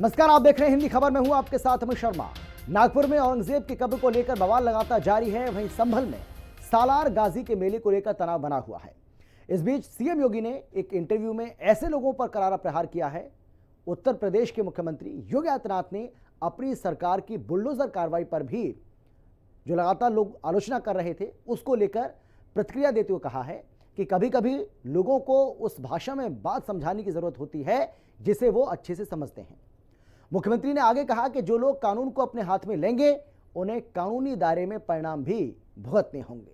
नमस्कार, आप देख रहे हैं हिंदी खबर में हूं आपके साथ अमित शर्मा। नागपुर में औरंगजेब की कब्र को लेकर बवाल लगातार जारी है। वहीं संभल में सालार गाजी के मेले को लेकर तनाव बना हुआ है। इस बीच सीएम योगी ने एक इंटरव्यू में ऐसे लोगों पर करारा प्रहार किया है। उत्तर प्रदेश के मुख्यमंत्री योगी आदित्यनाथ ने अपनी सरकार की बुलडोजर कार्रवाई पर भी जो लगातार लोग आलोचना कर रहे थे उसको लेकर प्रतिक्रिया देते हुए कहा है कि कभी कभी लोगों को उस भाषा में बात समझाने की जरूरत होती है जिसे वो अच्छे से समझते हैं। मुख्यमंत्री ने आगे कहा कि जो लोग कानून को अपने हाथ में लेंगे उन्हें कानूनी दायरे में परिणाम भी भुगतने होंगे।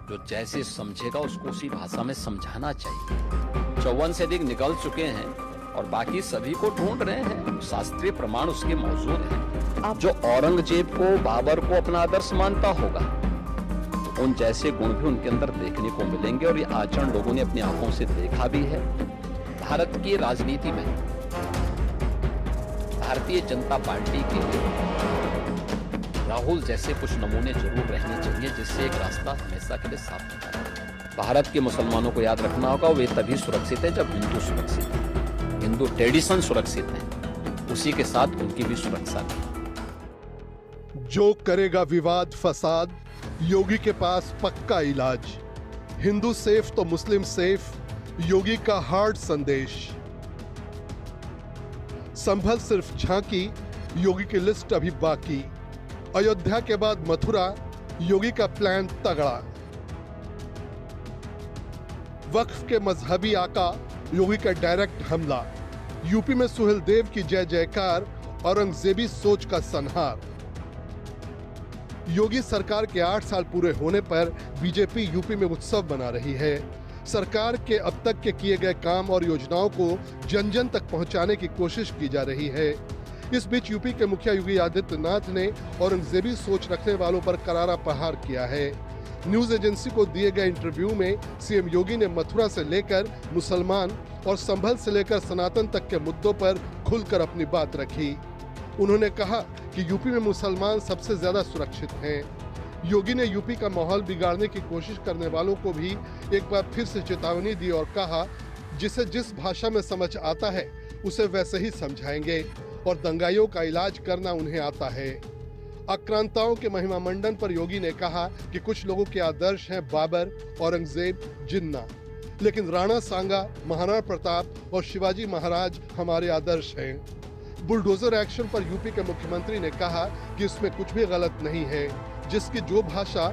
जो जैसे समझेगा उसको उसी भाषा में समझाना चाहिए। 54 से अधिक निकल चुके हैं और बाकी सभी को ढूंढ रहे हैं। शास्त्रीय प्रमाण उसके मौजूद हैं। जो औरंगजेब को, बाबर को अपना आदर्श मानता होगा, तो उन जैसे गुण भी उनके अंदर देखने को मिलेंगे और ये आचरण लोगों ने अपनी आंखों से देखा भी है। भारत की राजनीति में भारतीय जनता पार्टी के राहुल जैसे कुछ नमूने जरूर रहने चाहिए, जिससे एक रास्ता हमेशा के लिए साफ होता है। भारत के मुसलमानों को याद रखना होगा, वे तभी सुरक्षित है जब हिंदू सुरक्षित है, हिंदू ट्रेडिशन सुरक्षित है, उसी के साथ उनकी भी सुरक्षा है। जो करेगा विवाद फसाद, योगी के पास पक्का इलाज। हिंदू सेफ तो मुस्लिम सेफ, योगी का हार्ड संदेश। संभल सिर्फ झांकी, योगी की लिस्ट अभी बाकी। अयोध्या के बाद मथुरा, योगी का प्लान तगड़ा। वक्फ के मजहबी आका, योगी का डायरेक्ट हमला। यूपी में सुहेलदेव की जय जयकार, औरंगजेबी सोच का संहार। योगी सरकार के 8 साल पूरे होने पर बीजेपी यूपी में उत्सव मना रही है। सरकार के अब तक के किए गए काम और योजनाओं को जन जन तक पहुंचाने की कोशिश की जा रही है। इस बीच यूपी के मुखिया योगी आदित्यनाथ ने औरंगजेबी सोच रखने वालों पर करारा प्रहार किया है। न्यूज एजेंसी को दिए गए इंटरव्यू में सीएम योगी ने मथुरा से लेकर मुसलमान और संभल से लेकर सनातन तक के मुद्दों पर खुलकर अपनी बात रखी। उन्होंने कहा कि यूपी में मुसलमान सबसे ज्यादा सुरक्षित हैं। योगी ने यूपी का माहौल बिगाड़ने की कोशिश करने वालों को भी एक बार फिर से चेतावनी दी और कहा, जिसे जिस भाषा में समझ आता है उसे वैसे ही समझाएंगे और दंगाइयों का इलाज करना उन्हें आता है। आक्रांताओं के महिमा मंडन पर योगी ने कहा कि कुछ लोगों के आदर्श हैं बाबर, औरंगजेब, जिन्ना, लेकिन राणा सांगा, महाराणा प्रताप और शिवाजी महाराज हमारे आदर्श हैं। बुलडोजर एक्शन पर यूपी के मुख्यमंत्री ने कहा कि इसमें कुछ भी गलत नहीं है, जिसकी जो भाषा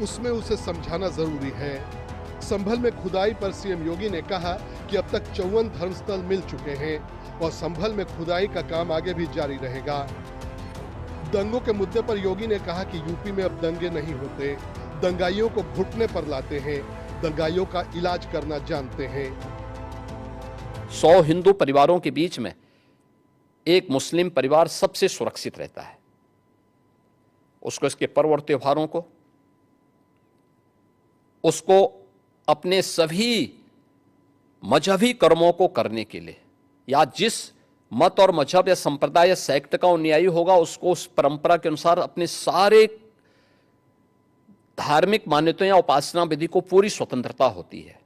उसमें उसे समझाना जरूरी है। संभल में खुदाई पर सीएम योगी ने कहा कि अब तक 54 धर्मस्थल मिल चुके हैं और संभल में खुदाई का काम आगे भी जारी रहेगा। दंगों के मुद्दे पर योगी ने कहा कि यूपी में अब दंगे नहीं होते, दंगाइयों को घुटने पर लाते हैं, दंगाइयों का इलाज करना जानते हैं। 100 हिंदू परिवारों के बीच में एक मुस्लिम परिवार सबसे सुरक्षित रहता है। उसको इसके पर्व और त्योहारों को, उसको अपने सभी मजहबी कर्मों को करने के लिए, या जिस मत और मजहब या संप्रदाय या सेक्ट का अनुयायी होगा उसको उस परंपरा के अनुसार अपने सारे धार्मिक मान्यताओं या उपासना विधि को पूरी स्वतंत्रता होती है।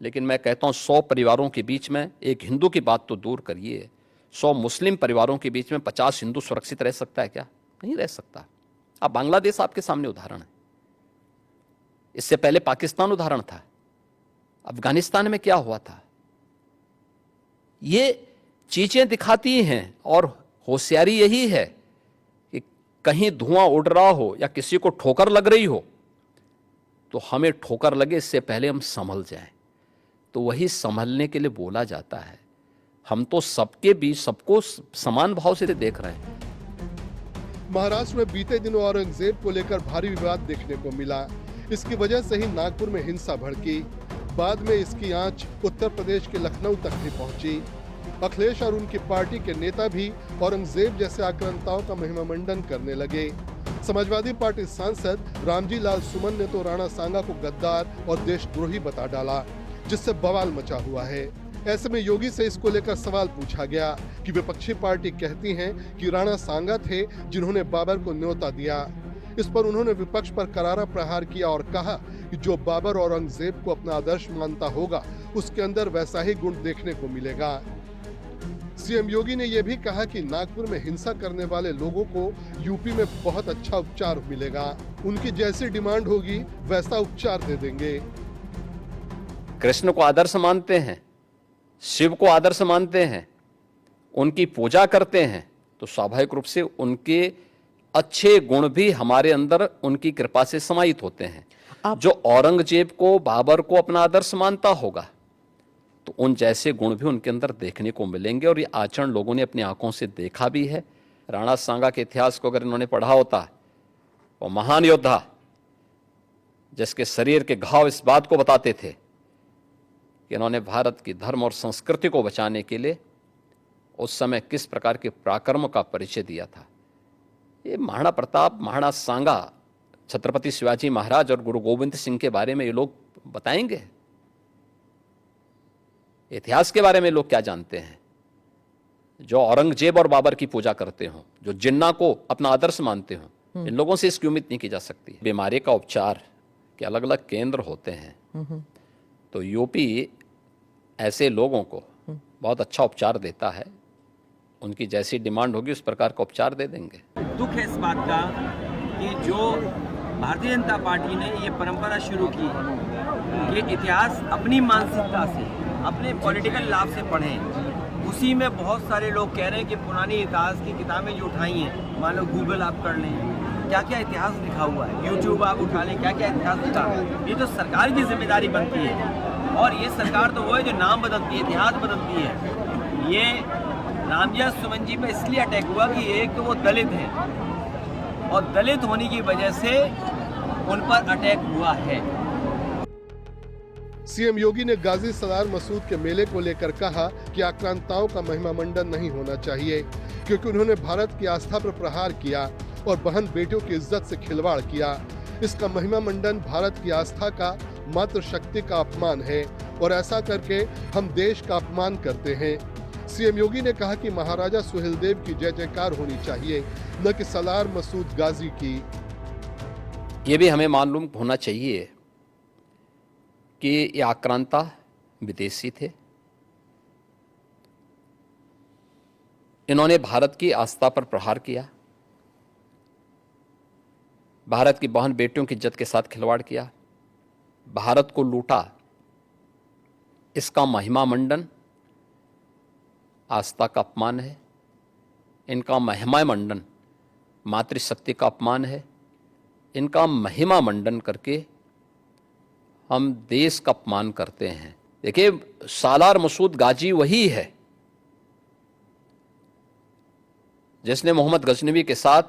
लेकिन मैं कहता हूं 100 परिवारों के बीच में, एक हिंदू की बात तो दूर करिए, 100 मुस्लिम परिवारों के बीच में 50 हिंदू सुरक्षित रह सकता है क्या? नहीं रह सकता। अब बांग्लादेश आपके सामने उदाहरण है, इससे पहले पाकिस्तान उदाहरण था, अफगानिस्तान में क्या हुआ था। ये चीजें दिखाती हैं और होशियारी यही है कि कहीं धुआं उड़ रहा हो या किसी को ठोकर लग रही हो तो हमें ठोकर लगे इससे पहले हम संभल जाएं। तो वही संभलने के लिए बोला जाता है। हम तो सबके बीच सबको समान भाव से देख रहे हैं। महाराष्ट्र में बीते दिनों औरंगजेब को लेकर भारी विवाद देखने को मिला। इसकी वजह से ही नागपुर में हिंसा भड़की। बाद में इसकी आंच उत्तर प्रदेश के लखनऊ तक भी पहुंची। अखिलेश और उनकी पार्टी के नेता भी औरंगजेब जैसे आक्रांताओं का महिमा मंडन करने लगे। समाजवादी पार्टी सांसद रामजी लाल सुमन ने तो राणा सांगा को गद्दार और देशद्रोही बता डाला, जिससे बवाल मचा हुआ है। ऐसे में योगी से इसको लेकर सवाल पूछा गया कि विपक्षी पार्टी कहती है कि राणा सांगा थे जिन्होंने बाबर को न्योता दिया। इस पर उन्होंने विपक्ष पर करारा प्रहार किया और कहा कि जो बाबर औरंगजेब को अपना आदर्श मानता होगा उसके अंदर वैसा ही गुण देखने को मिलेगा। सीएम योगी ने यह भी कहा कि नागपुर में हिंसा करने वाले लोगों को यूपी में बहुत अच्छा उपचार मिलेगा। उनकी जैसी डिमांड होगी वैसा उपचार दे देंगे। कृष्ण को आदर्श मानते हैं, शिव को आदर्श मानते हैं, उनकी पूजा करते हैं, तो स्वाभाविक रूप से उनके अच्छे गुण भी हमारे अंदर उनकी कृपा से समाहित होते हैं। जो औरंगजेब को, बाबर को अपना आदर्श मानता होगा, तो उन जैसे गुण भी उनके अंदर देखने को मिलेंगे। और ये आचरण लोगों ने अपनी आंखों से देखा भी है। राणा सांगा के इतिहास को अगर इन्होंने पढ़ा होता, वो महान योद्धा जिसके शरीर के घाव इस बात को बताते थे कि इन्होंने भारत की धर्म और संस्कृति को बचाने के लिए उस समय किस प्रकार के पराक्रम का परिचय दिया था। ये महाराणा प्रताप, महाराणा सांगा, छत्रपति शिवाजी महाराज और गुरु गोविंद सिंह के बारे में ये लोग बताएंगे। इतिहास के बारे में लोग क्या जानते हैं? जो औरंगजेब और बाबर की पूजा करते हो, जो जिन्ना को अपना आदर्श मानते हो, इन लोगों से इसकी उम्मीद नहीं की जा सकती। बीमारी का उपचार के अलग अलग केंद्र होते हैं, तो यूपी ऐसे लोगों को बहुत अच्छा उपचार देता है। उनकी जैसी डिमांड होगी उस प्रकार का उपचार दे देंगे। दुख है इस बात का कि जो भारतीय जनता पार्टी ने ये परंपरा शुरू की कि इतिहास अपनी मानसिकता से, अपने पॉलिटिकल लाभ से पढ़ें, उसी में बहुत सारे लोग कह रहे हैं कि पुरानी इतिहास की किताबें जो उठाई हैं, मान लो गूगल आप कर लें, क्या क्या इतिहास लिखा हुआ है, यूट्यूब आप उठा लें, क्या क्या इतिहास लिखा है। ये तो सरकार की जिम्मेदारी बनती है, और ये सरकार तो वो है जो नाम बदलती है, इतिहास बदलती है। ये नामजद सुमन जी पे इसलिए अटैक हुआ कि एक तो वो दलित हैं, और दलित होने की वजह से उन पर अटैक हुआ है। सीएम योगी ने गाजी सलार मसूद के मेले को लेकर कहा कि आक्रांताओं का महिमा मंडन नहीं होना चाहिए, क्योंकि उन्होंने भारत की आस्था पर प्रहार किया और बहन बेटियों की इज्जत से खिलवाड़ किया। इसका महिमा मंडन भारत की आस्था का, मातृशक्ति का अपमान है, और ऐसा करके हम देश का अपमान करते हैं। सीएम योगी ने कहा कि महाराजा सुहेलदेव की जय जयकार होनी चाहिए, न कि सलार मसूद गाजी की। ये भी हमें मालूम होना चाहिए कि ये आक्रांता विदेशी थे। इन्होंने भारत की आस्था पर प्रहार किया, भारत की बहन बेटियों की इज्जत के साथ खिलवाड़ किया, भारत को लूटा। इसका महिमा मंडन आस्था का अपमान है। इनका महिमा मंडन मातृशक्ति का अपमान है। इनका महिमा मंडन करके हम देश का अपमान करते हैं। देखिए, सालार मसूद गाजी वही है जिसने मोहम्मद गजनवी के साथ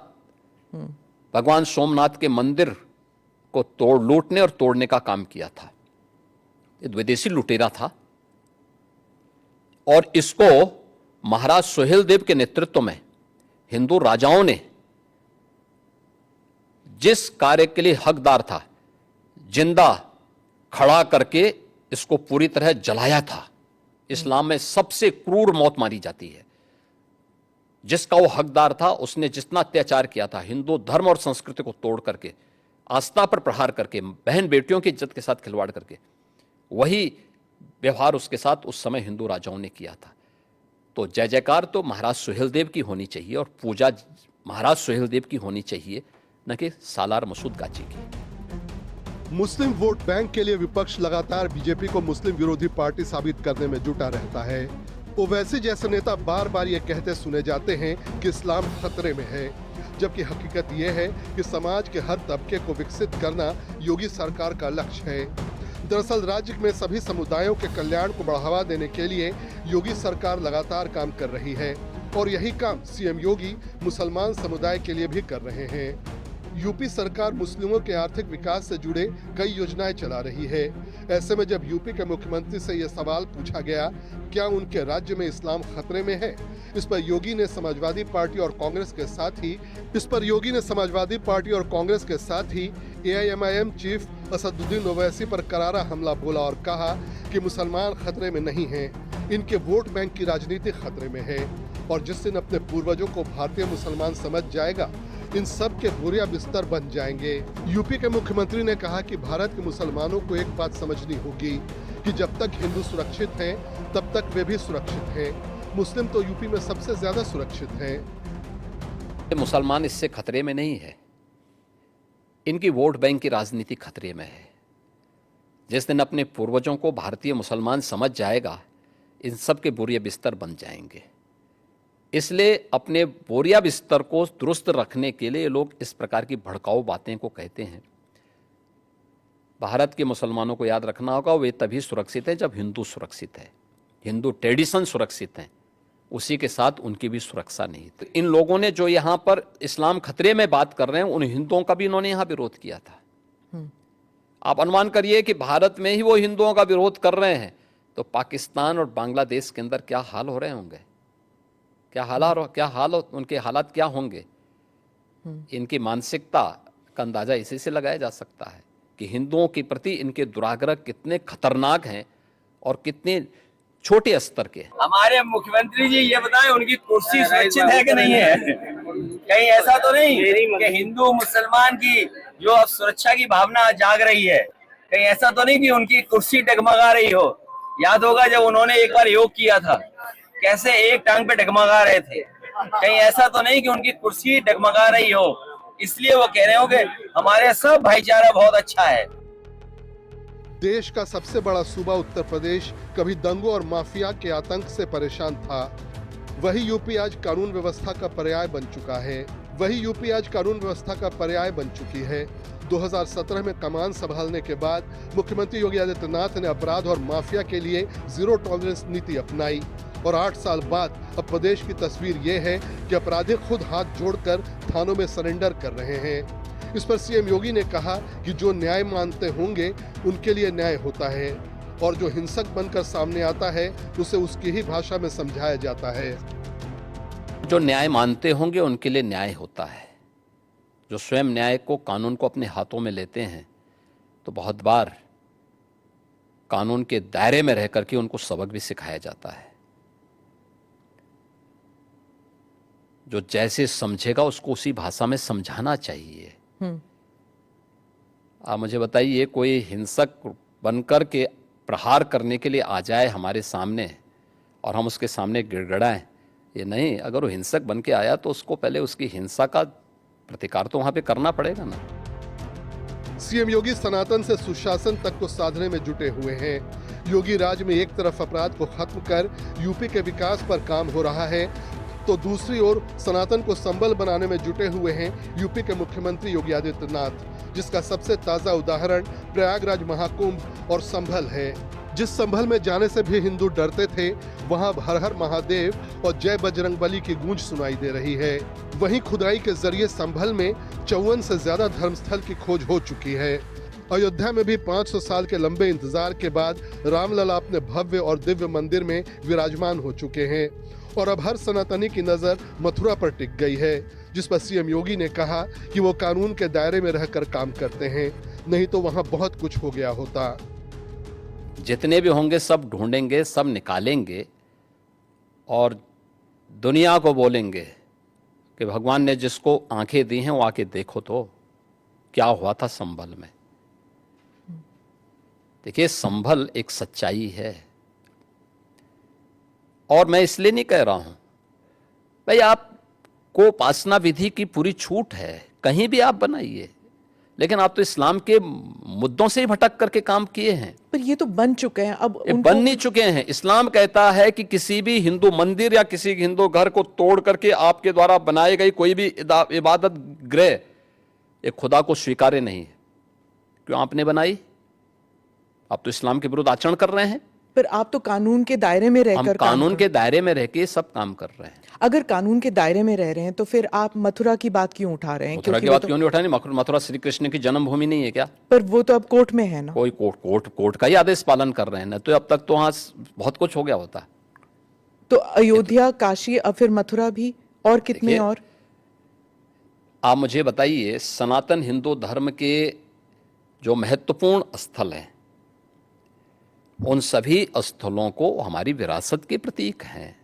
भगवान सोमनाथ के मंदिर को लूटने और तोड़ने का काम किया था। ये विदेशी लुटेरा था, और इसको महाराज सुहेलदेव के नेतृत्व में हिंदू राजाओं ने जिस कार्य के लिए हकदार था, जिंदा खड़ा करके इसको पूरी तरह जलाया था। इस्लाम में सबसे क्रूर मौत मारी जाती है। जिसका वो हकदार था, उसने जितना अत्याचार किया था, हिंदू धर्म और संस्कृति को तोड़ करके, आस्था पर प्रहार करके, बहन बेटियों की इज्जत के साथ खिलवाड़ करके, वही व्यवहार उसके साथ उस समय हिंदू राजाओं ने किया था। तो जय जयकार तो महाराज सुहेलदेव की होनी चाहिए, और पूजा महाराज सुहेलदेव की होनी चाहिए, न कि सालार मसूद गाजी की। मुस्लिम वोट बैंक के लिए विपक्ष लगातार बीजेपी को मुस्लिम विरोधी पार्टी साबित करने में जुटा रहता है। ओवैसी जैसे नेता बार बार ये कहते सुने जाते हैं कि इस्लाम खतरे में है, जबकि हकीकत ये है कि समाज के हर तबके को विकसित करना योगी सरकार का लक्ष्य है। दरअसल राज्य में सभी समुदायों के कल्याण को बढ़ावा देने के लिए योगी सरकार लगातार काम कर रही है, और यही काम सीएम योगी मुसलमान समुदाय के लिए भी कर रहे हैं। यूपी सरकार मुस्लिमों के आर्थिक विकास से जुड़े कई योजनाएं चला रही है। ऐसे में जब यूपी के मुख्यमंत्री से यह सवाल पूछा गया, क्या उनके राज्य में इस्लाम खतरे में है, इस पर योगी ने समाजवादी पार्टी और कांग्रेस के साथ ही एआईएमआईएम चीफ असदुद्दीन ओवैसी पर करारा हमला बोला और कहा कि मुसलमान खतरे में नहीं हैं, इनके वोट बैंक की राजनीति खतरे में है, और जिस दिन अपने पूर्वजों को भारतीय मुसलमान समझ जाएगा, इन सब के बोरिया बिस्तर बन जाएंगे। यूपी के मुख्यमंत्री ने कहा कि भारत के मुसलमानों को एक बात समझनी होगी कि जब तक हिंदू सुरक्षित हैं, तब तक वे भी सुरक्षित हैं। मुस्लिम तो यूपी में सबसे ज्यादा सुरक्षित हैं। मुसलमान इससे खतरे में नहीं है, इनकी वोट बैंक की राजनीति खतरे में है। जिस दिन अपने पूर्वजों को भारतीय मुसलमान समझ जाएगा, इन सब के बोरिया बिस्तर बन जाएंगे। इसलिए अपने बोरिया बिस्तर को दुरुस्त रखने के लिए लोग इस प्रकार की भड़काऊ बातें को कहते हैं। भारत के मुसलमानों को याद रखना होगा, वे तभी सुरक्षित हैं जब हिंदू सुरक्षित है, हिंदू ट्रेडिशन सुरक्षित हैं, उसी के साथ उनकी भी सुरक्षा नहीं। तो इन लोगों ने जो यहाँ पर इस्लाम खतरे में बात कर रहे हैं, उन हिंदुओं का भी इन्होंने यहाँ विरोध किया था। आप अनुमान करिए कि भारत में ही वो हिंदुओं का विरोध कर रहे हैं, तो पाकिस्तान और बांग्लादेश के अंदर क्या हाल हो रहे होंगे, उनके हालात क्या होंगे। इनकी मानसिकता का अंदाजा इसी से लगाया जा सकता है कि हिंदुओं के प्रति इनके दुराग्रह कितने खतरनाक हैं और कितने छोटे स्तर के। हमारे मुख्यमंत्री जी ये बताएं, उनकी कुर्सी सुरक्षित है कि नहीं है? कहीं ऐसा तो नहीं कि हिंदू मुसलमान की जो अब सुरक्षा की भावना जाग रही है, कहीं ऐसा तो नहीं कि उनकी कुर्सी डगमगा रही हो? याद होगा जब उन्होंने एक बार योग किया था, कैसे एक टांग पे डगमगा रहे थे। कहीं ऐसा तो नहीं कि उनकी कुर्सी डगमगा रही हो, इसलिए वो कह रहे हो कि हमारे सब भाईचारा बहुत अच्छा है। देश का सबसे बड़ा सूबा उत्तर प्रदेश कभी दंगों और माफिया के आतंक से परेशान था। वही यूपी आज कानून व्यवस्था का पर्याय बन चुकी है। 2017 में कमान संभालने के बाद मुख्यमंत्री योगी आदित्यनाथ ने अपराध और माफिया के लिए जीरो टॉलरेंस नीति अपनाई और 8 साल बाद अब प्रदेश की तस्वीर ये है कि अपराधी खुद हाथ जोड़कर थानों में सरेंडर कर रहे हैं। इस पर सीएम योगी ने कहा कि जो न्याय मानते होंगे उनके लिए न्याय होता है और जो हिंसक बनकर सामने आता है उसे उसकी ही भाषा में समझाया जाता है। जो न्याय मानते होंगे उनके लिए न्याय होता है। जो स्वयं न्याय को, कानून को अपने हाथों में लेते हैं, तो बहुत बार कानून के दायरे में रहकर के उनको सबक भी सिखाया जाता है। जो जैसे समझेगा उसको उसी भाषा में समझाना चाहिए। आप मुझे बताइए, कोई हिंसक बनकर के प्रहार करने के लिए आ जाए हमारे सामने और हम उसके सामने गिड़गिड़ाएं, ये नहीं। अगर वो हिंसक बन के आया तो उसको पहले उसकी हिंसा का प्रतिकार तो वहां पे करना पड़ेगा ना। सीएम योगी सनातन से सुशासन तक को साधने में जुटे हुए हैं। योगी राज में एक तरफ अपराध को खत्म कर यूपी के विकास पर काम हो रहा है, तो दूसरी ओर सनातन को संबल बनाने में जुटे हुए हैं यूपी के मुख्यमंत्री योगी आदित्यनाथ, जिसका सबसे ताजा उदाहरण प्रयागराज महाकुंभ और संभल है। जिस संभल में जाने से भी हिंदू डरते थे, वहां हर हर महादेव और जय बजरंगबली की गूंज सुनाई दे रही है। वहीं खुदाई के जरिए संभल में 54 से ज्यादा धर्मस्थल की खोज हो चुकी है। अयोध्या में भी 500 साल के लंबे इंतजार के बाद रामलला अपने भव्य और दिव्य मंदिर में विराजमान हो चुके हैं और अब हर सनातनी की नजर मथुरा पर टिक गई है, जिस पर सीएम योगी ने कहा कि वो कानून के दायरे में रहकर काम करते हैं, नहीं तो वहां बहुत कुछ हो गया होता। जितने भी होंगे सब ढूंढेंगे, सब निकालेंगे और दुनिया को बोलेंगे कि भगवान ने जिसको आंखें दी हैं वो आके देखो तो क्या हुआ था संभल में। देखिए, संभल एक सच्चाई है और मैं इसलिए नहीं कह रहा हूं भाई आपको उपासना विधि की पूरी छूट है, कहीं भी आप बनाइए, लेकिन आप तो इस्लाम के मुद्दों से ही भटक करके काम किए हैं। पर ये तो बन चुके हैं, अब बन नहीं चुके हैं। इस्लाम कहता है कि किसी भी हिंदू मंदिर या किसी हिंदू घर को तोड़ करके आपके द्वारा बनाई गई कोई भी इबादत गृह एक खुदा को स्वीकार्य नहीं है। क्यों आपने बनाई? आप तो इस्लाम के विरुद्ध आचरण कर रहे हैं। पर आप तो कानून के दायरे में रहकर, हम कानून के दायरे में रह के सब काम कर रहे हैं। अगर कानून के दायरे में रह रहे हैं तो फिर आप मथुरा की बात क्यों उठा रहे हैं? मथुरा की बात क्यों नहीं उठा रही? मथुरा श्री कृष्ण की जन्मभूमि नहीं है क्या? पर वो तो अब कोर्ट में है ना। कोई कोर्ट का ही आदेश पालन कर रहे हैं ना, तो अब तक तो वहां बहुत कुछ हो गया होता। तो अयोध्या, काशी, अब फिर मथुरा भी, और कितने और? आप मुझे बताइए, सनातन हिंदू धर्म के जो महत्वपूर्ण स्थल हैं उन सभी स्थलों को हमारी विरासत के प्रतीक हैं।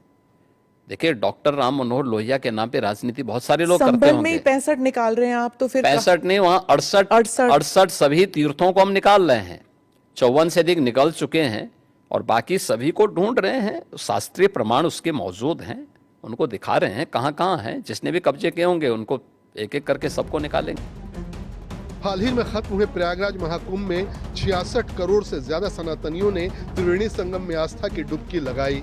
देखिए, डॉक्टर राम मनोहर लोहिया के नाम पे राजनीति बहुत सारे लोग करते होंगे। में 65 निकाल रहे हैं आप, तो फिर 65 नहीं, वहां 68 सभी तीर्थों को हम निकाल रहे हैं। 54 से अधिक निकल चुके हैं और बाकी सभी को ढूंढ रहे हैं, शास्त्रीय प्रमाण उसके मौजूद हैं, उनको दिखा रहे हैं कहाँ कहाँ हैं, जिसने भी कब्जे किए होंगे उनको एक एक करके सबको निकालेंगे। हाल ही में खत्म हुए प्रयागराज महाकुंभ में 66 करोड़ से ज्यादा सनातनियों ने त्रिवेणी संगम में आस्था की डुबकी लगाई।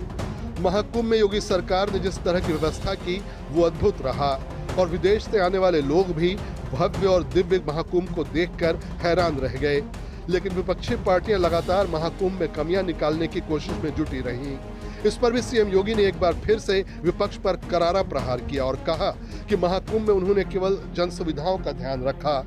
महाकुंभ में योगी सरकार ने जिस तरह की व्यवस्था की वो अद्भुत रहा और विदेश से आने वाले लोग भी भव्य और दिव्य महाकुंभ को देखकर हैरान रह गए। लेकिन विपक्षी पार्टियां लगातार महाकुंभ में कमियां निकालने की कोशिश में जुटी रहीं। इस पर भी सीएम योगी ने एक बार फिर से विपक्ष पर करारा प्रहार किया और कहा कि महाकुंभ में उन्होंने केवल जन सुविधाओं का ध्यान रखा।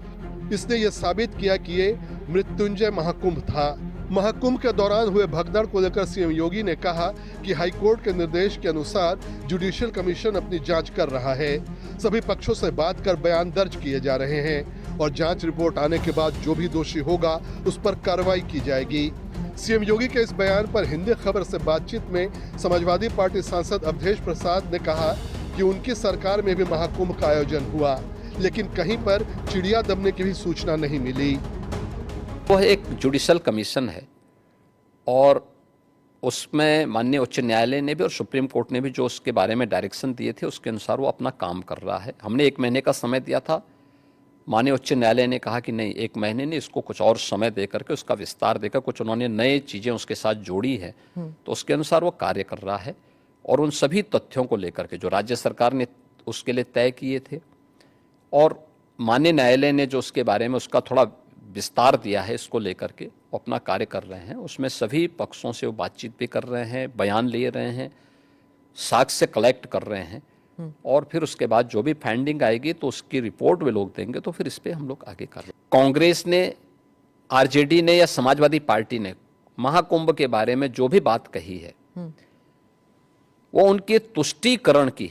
इसने ये साबित किया कि ये मृत्युंजय महाकुंभ था। महाकुंभ के दौरान हुए भगदड़ को लेकर सीएम योगी ने कहा कि हाईकोर्ट के निर्देश के अनुसार जुडिशियल कमीशन अपनी जांच कर रहा है। सभी पक्षों से बात कर बयान दर्ज किए जा रहे हैं और जांच रिपोर्ट आने के बाद जो भी दोषी होगा उस पर कार्रवाई की जाएगी। सीएम योगी के इस बयान पर हिंदी खबर से बातचीत में समाजवादी पार्टी सांसद अवधेश प्रसाद ने कहा कि उनकी सरकार में भी महाकुंभ का आयोजन हुआ, लेकिन कहीं पर चिड़िया दबने की भी सूचना नहीं मिली। वह एक जुडिशल कमीशन है और उसमें माननीय उच्च न्यायालय ने भी और सुप्रीम कोर्ट ने भी जो उसके बारे में डायरेक्शन दिए थे उसके अनुसार वो अपना काम कर रहा है। हमने 1 महीने का समय दिया था, माननीय उच्च न्यायालय ने कहा कि नहीं 1 महीने नहीं, इसको कुछ और समय दे करके उसका विस्तार देकर कुछ उन्होंने नए चीज़ें उसके साथ जोड़ी है, तो उसके अनुसार वो कार्य कर रहा है। और उन सभी तथ्यों को लेकर के जो राज्य सरकार ने उसके लिए तय किए थे और माननीय न्यायालय ने जो उसके बारे में उसका थोड़ा विस्तार दिया है, इसको लेकर के वो अपना कार्य कर रहे हैं। उसमें सभी पक्षों से वो बातचीत भी कर रहे हैं, बयान ले रहे हैं, साक्ष्य कलेक्ट कर रहे हैं और फिर उसके बाद जो भी फाइंडिंग आएगी तो उसकी रिपोर्ट वे लोग देंगे, तो फिर इस पर हम लोग आगे कर रहे हैं। कांग्रेस ने, आरजेडी ने या समाजवादी पार्टी ने महाकुंभ के बारे में जो भी बात कही है वो उनके तुष्टीकरण की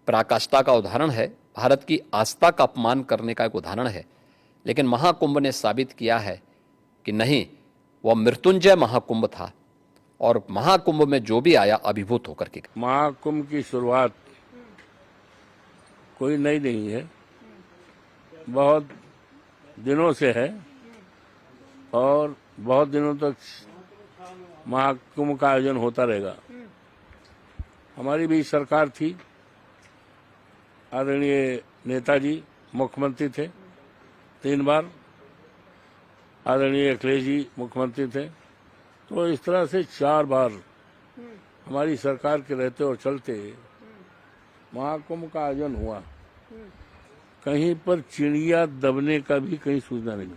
पराकाष्ठा का उदाहरण है, भारत की आस्था का अपमान करने का एक उदाहरण है। लेकिन महाकुंभ ने साबित किया है कि नहीं, वह मृत्युंजय महाकुंभ था और महाकुंभ में जो भी आया अभिभूत होकर के। महाकुंभ की शुरुआत कोई नई नहीं है, बहुत दिनों से है और बहुत दिनों तक महाकुंभ का आयोजन होता रहेगा। हमारी भी सरकार थी, आदरणीय नेताजी मुख्यमंत्री थे 3 बार, आदरणीय अखिलेश जी मुख्यमंत्री थे, तो इस तरह से 4 बार हमारी सरकार के रहते और चलते महाकुंभ का आयोजन हुआ। कहीं पर चिड़िया दबने का भी कहीं सूचना नहीं।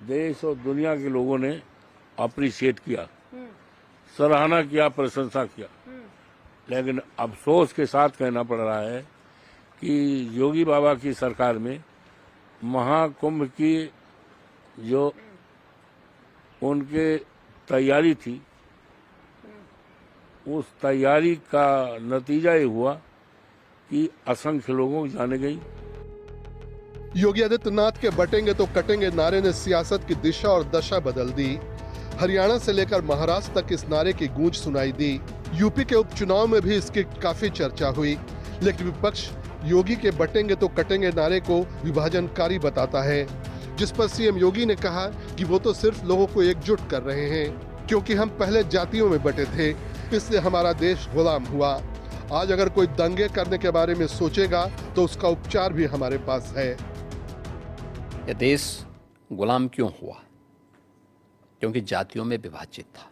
देश और दुनिया के लोगों ने अप्रिशिएट किया, सराहना किया, प्रशंसा किया। लेकिन अफसोस के साथ कहना पड़ रहा है कि योगी बाबा की सरकार में महाकुंभ की जो उनके तैयारी थी, उस तैयारी का नतीजा ये हुआ कि असंख्य लोगों की जाने गई। योगी आदित्यनाथ के बटेंगे तो कटेंगे नारे ने सियासत की दिशा और दशा बदल दी। हरियाणा से लेकर महाराष्ट्र तक इस नारे की गूंज सुनाई दी। यूपी के उपचुनाव में भी इसकी काफी चर्चा हुई, लेकिन विपक्ष योगी के बटेंगे तो कटेंगे नारे को विभाजनकारी बताता है, जिस पर सीएम योगी ने कहा कि वो तो सिर्फ लोगों को एकजुट कर रहे हैं, क्योंकि हम पहले जातियों में बटे थे, इसलिए हमारा देश गुलाम हुआ। आज अगर कोई दंगे करने के बारे में सोचेगा तो उसका उपचार भी हमारे पास है। ये देश गुलाम क्यों हुआ? क्योंकि जातियों में विभाजित था।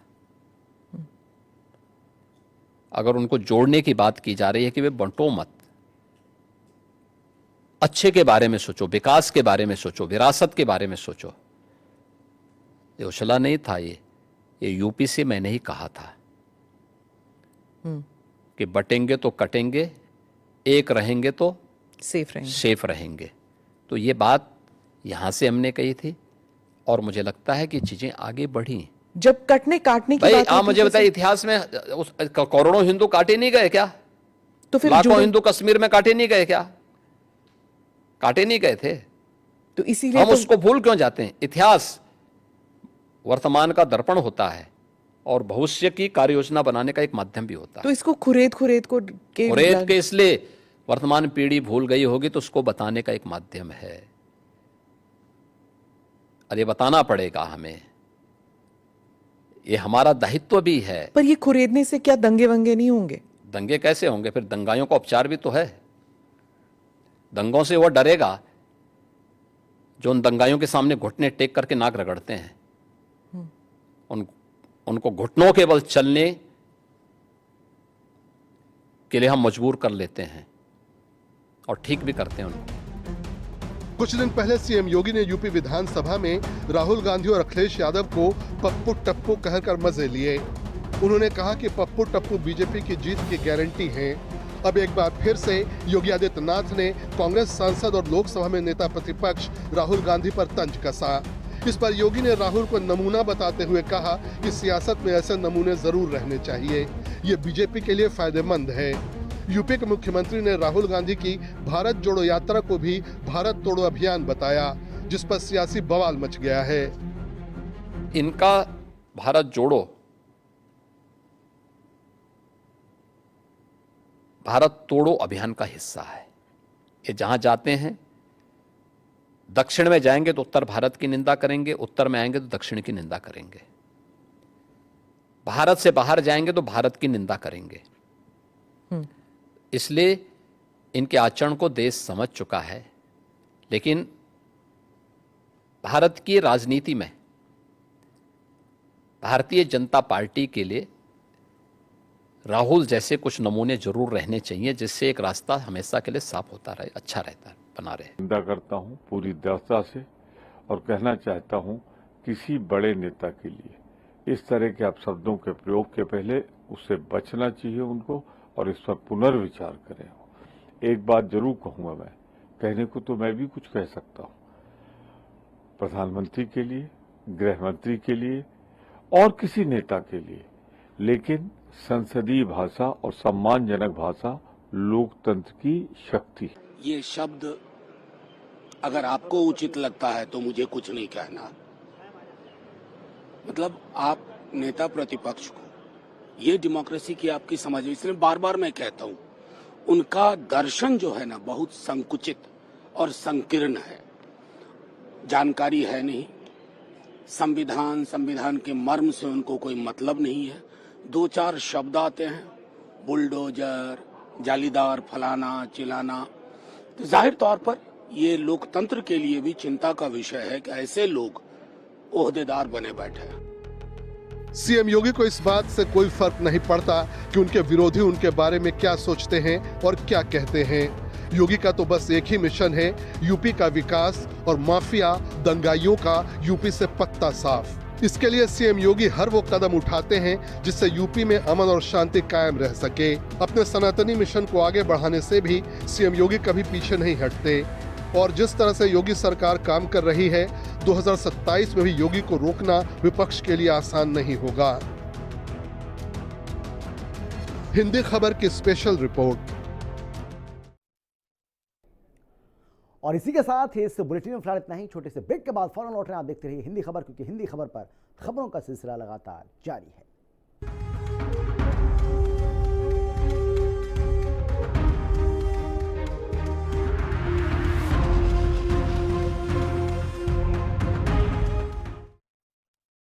अगर उनको जोड़ने की बात की जा रही है कि वे बंटो मत, अच्छे के बारे में सोचो, विकास के बारे में सोचो, विरासत के बारे में सोचो। ये उछला नहीं था, ये यूपी से मैंने ही कहा था कि बटेंगे तो कटेंगे, एक रहेंगे तो सेफ रहेंगे। तो ये बात यहां से हमने कही थी और मुझे लगता है कि चीजें आगे बढ़ी। जब कटने काटने की भाई बात आप मुझे बताइए, इतिहास में करोड़ों हिंदू काटे नहीं गए क्या? तो फिर लाखों हिंदू कश्मीर में काटे नहीं गए क्या? काटे नहीं गए थे। तो इसीलिए हम उसको भूल क्यों जाते हैं? इतिहास वर्तमान का दर्पण होता है और भविष्य की कार्य योजना बनाने का एक माध्यम भी होता है। तो इसको खुरेद के इसलिए वर्तमान पीढ़ी भूल गई होगी तो उसको बताने का एक माध्यम है। और ये बताना पड़ेगा हमें। ये हमारा दायित्व भी है। पर ये कुरेदने से क्या दंगे वंगे नहीं होंगे? दंगे कैसे होंगे? फिर दंगाइयों का उपचार भी तो है। दंगों से वो डरेगा जो उन दंगाइयों के सामने घुटने टेक करके नाक रगड़ते हैं। उनको घुटनों के बल चलने के लिए हम मजबूर कर लेते हैं और ठीक भी करते हैं उनको। कुछ दिन पहले सीएम योगी ने यूपी विधानसभा में राहुल गांधी और अखिलेश यादव को पप्पू टप्पू कहकर मजे लिए। उन्होंने कहा कि पप्पू टप्पू बीजेपी की जीत की गारंटी हैं। अब एक बार फिर से योगी आदित्यनाथ ने कांग्रेस सांसद और लोकसभा में नेता प्रतिपक्ष राहुल गांधी पर तंज कसा। इस पर योगी ने राहुल को नमूना बताते हुए कहा कि सियासत में ऐसे नमूने जरूर रहने चाहिए, ये बीजेपी के लिए फायदेमंद है। यूपी के मुख्यमंत्री ने राहुल गांधी की भारत जोड़ो यात्रा को भी भारत तोड़ो अभियान बताया, जिस पर सियासी बवाल मच गया है। इनका भारत जोड़ो भारत तोड़ो अभियान का हिस्सा है। ये जहां जाते हैं, दक्षिण में जाएंगे तो उत्तर भारत की निंदा करेंगे, उत्तर में आएंगे तो दक्षिण की निंदा करेंगे, भारत से बाहर जाएंगे तो भारत की निंदा करेंगे। इसलिए इनके आचरण को देश समझ चुका है। लेकिन भारत की राजनीति में भारतीय जनता पार्टी के लिए राहुल जैसे कुछ नमूने जरूर रहने चाहिए, जिससे एक रास्ता हमेशा के लिए साफ होता रहे, अच्छा रहता है, बना रहे। निंदा करता हूं पूरी दृढ़ता से और कहना चाहता हूं किसी बड़े नेता के लिए इस तरह के अपशब्दों के प्रयोग के पहले उससे बचना चाहिए उनको, और इस पर पुनर्विचार करें। एक बात जरूर कहूंगा, मैं कहने को तो मैं भी कुछ कह सकता हूं, प्रधानमंत्री के लिए, गृह मंत्री के लिए और किसी नेता के लिए, लेकिन संसदीय भाषा और सम्मानजनक भाषा लोकतंत्र की शक्ति। ये शब्द अगर आपको उचित लगता है तो मुझे कुछ नहीं कहना। मतलब आप नेता प्रतिपक्ष को, ये डेमोक्रेसी की आपकी समझ, इसलिए बार बार मैं कहता हूं, उनका दर्शन जो है ना बहुत संकुचित और संकीर्ण है, जानकारी है नहीं, संविधान के मर्म से उनको कोई मतलब नहीं है। दो चार शब्द आते हैं, बुलडोजर, जालीदार, फलाना चिलाना, तो जाहिर तौर पर ये लोकतंत्र के लिए भी चिंता का विषय है कि ऐसे लोग ओहदेदार बने बैठे हैं। सीएम योगी को इस बात से कोई फर्क नहीं पड़ता कि उनके विरोधी उनके बारे में क्या सोचते हैं और क्या कहते हैं। योगी का तो बस एक ही मिशन है, यूपी का विकास और माफिया दंगाइयों का यूपी से पत्ता साफ। इसके लिए सीएम योगी हर वो कदम उठाते हैं जिससे यूपी में अमन और शांति कायम रह सके। अपने सनातनी मिशन को आगे बढ़ाने से भी सीएम योगी कभी पीछे नहीं हटते और जिस तरह से योगी सरकार काम कर रही है, 2027 में भी योगी को रोकना विपक्ष के लिए आसान नहीं होगा। हिंदी खबर की स्पेशल रिपोर्ट। और इसी के साथ इस बुलेटिन में फिलहाल इतना ही। छोटे से ब्रेक के बाद फौरन लौट रहे हैं। आप देखते रहिए हिंदी खबर, क्योंकि हिंदी खबर पर खबरों का सिलसिला लगातार जारी है।